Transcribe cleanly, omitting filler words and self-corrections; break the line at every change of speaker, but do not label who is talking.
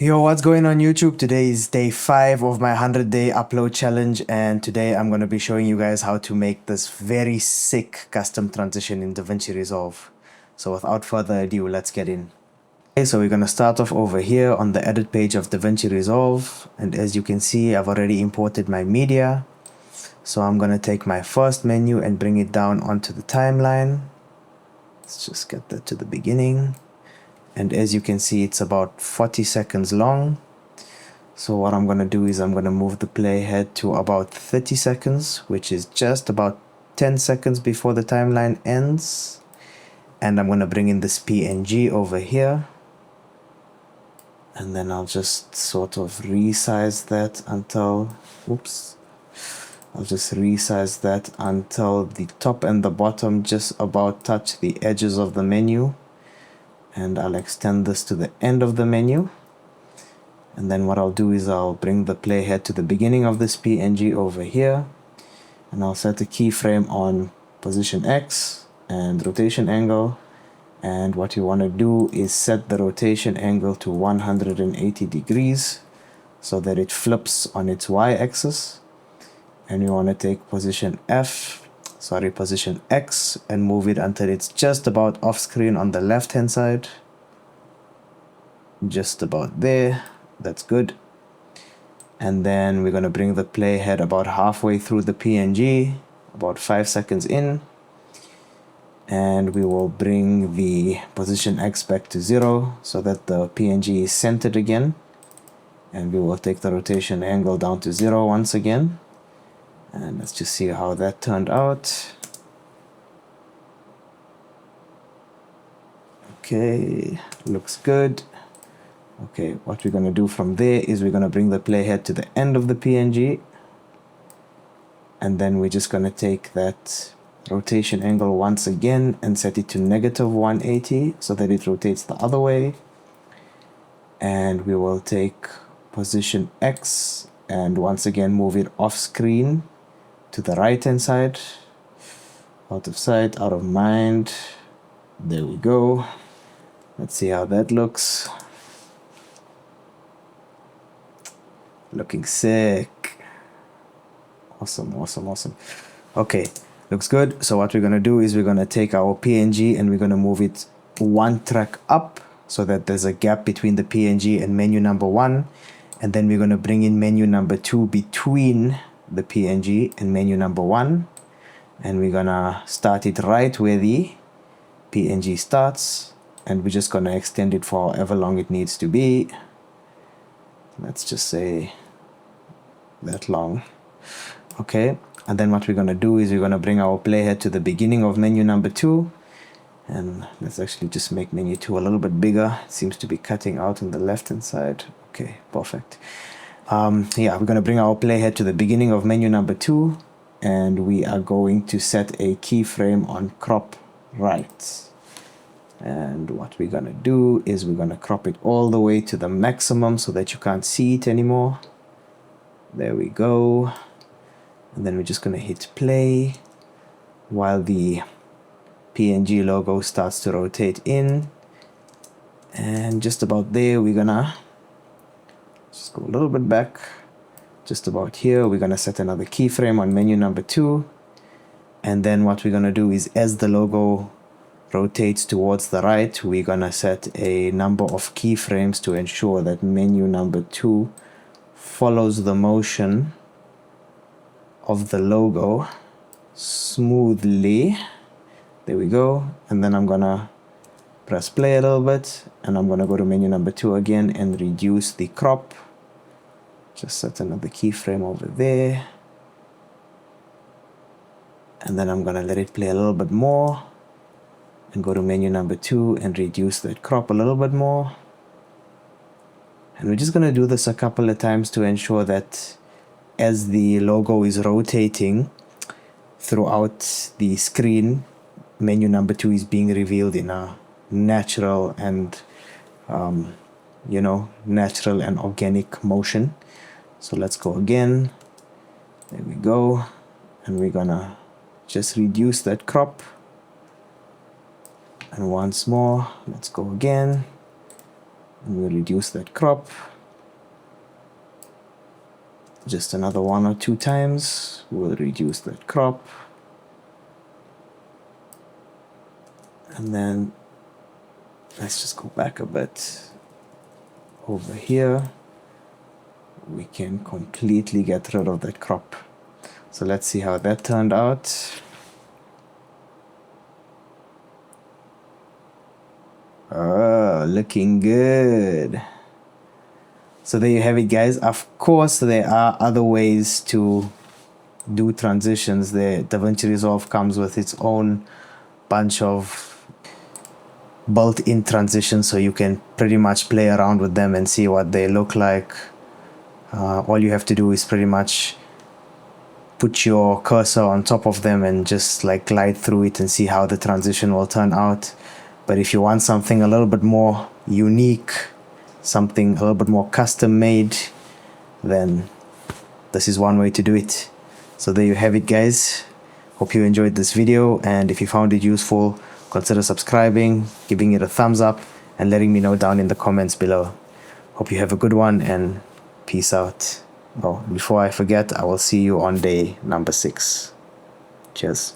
Yo, what's going on YouTube? Today is day 5 of my 100-day upload challenge, and today I'm going to be showing you guys how to make this very sick custom transition in DaVinci Resolve. So without further ado, let's get in. Okay, so we're going to start off over here on the edit page of DaVinci Resolve, and as you can see, I've already imported my media. So I'm going to take my first menu and bring it down onto the timeline. Let's just get that to the beginning. And as you can see, it's about 40 seconds long. So what I'm going to do is I'm going to move the playhead to about 30 seconds, which is just about 10 seconds before the timeline ends. And I'm going to bring in this PNG over here. And then I'll just sort of resize that until, I'll just resize that until the top and the bottom just about touch the edges of the menu. And I'll extend this to the end of the menu. And then what I'll do is I'll bring the playhead to the beginning of this PNG over here. And I'll set a keyframe on position X and rotation angle. And what you want to do is set the rotation angle to 180 degrees so that it flips on its y-axis. And you want to take position X and move it until it's just about off screen on the left hand side. Just about there. That's good. And then we're going to bring the playhead about halfway through the PNG, about 5 seconds in. And we will bring the position X back to 0 so that the PNG is centered again. And we will take the rotation angle down to 0 once again. And let's just see how that turned out. Okay, looks good. Okay, what we're going to do from there is we're going to bring the playhead to the end of the PNG. And then we're just going to take that rotation angle once again and set it to -180 so that it rotates the other way. And we will take position X and once again move it off screen to the right hand side. Out of sight, out of mind. There we go. Let's see how that looks. Looking sick. Awesome. Okay, looks good. So what we're going to do is we're going to take our PNG and we're going to move it one track up so that there's a gap between the PNG and menu number 1. And then we're going to bring in menu number 2 between the PNG and menu number 1. And we're going to start it right where the PNG starts. And we're just going to extend it for however long it needs to be. Let's just say that long. Okay, and then what we're going to do is we're going to bring our playhead to the beginning of menu number 2. And let's actually just make menu 2 a little bit bigger. It seems to be cutting out on the left hand side. Okay, perfect. Yeah, we're going to bring our playhead to the beginning of menu number 2. And we are going to set a keyframe on crop right. And what we're going to do is we're going to crop it all the way to the maximum so that you can't see it anymore. There we go. And then we're just going to hit play while the PNG logo starts to rotate in. And just about there, we're going to just go a little bit back. Just about here, we're going to set another keyframe on menu number 2. And then what we're going to do is as the logo rotates towards the right, we're going to set a number of keyframes to ensure that menu number 2 follows the motion of the logo smoothly. There we go. And then I'm going to press play a little bit and I'm going to go to menu number 2 again and reduce the crop. Just set another keyframe over there. And then I'm going to let it play a little bit more. And go to menu number 2 and reduce that crop a little bit more. And we're just going to do this a couple of times to ensure that as the logo is rotating throughout the screen, menu number 2 is being revealed in a natural and natural and organic motion. So let's go again. There we go. And we're going to just reduce that crop. And once more, let's go again. And we'll reduce that crop just another 1 or 2 times. We'll reduce that crop, and then let's just go back a bit. Over here we can completely get rid of that crop. So let's see how that turned out. Oh, looking good. So there you have it, guys. Of course, there are other ways to do transitions. The DaVinci Resolve comes with its own bunch of built-in transitions, so you can pretty much play around with them and see what they look like. All you have to do is pretty much put your cursor on top of them and just like glide through it and see how the transition will turn out. But if you want something a little bit more unique, something a little bit more custom made, then this is one way to do it. So there you have it, guys. Hope you enjoyed this video, and if you found it useful, consider subscribing, giving it a thumbs up, and letting me know down in the comments below. Hope you have a good one, and peace out. Oh, before I forget, I will see you on day number 6. Cheers.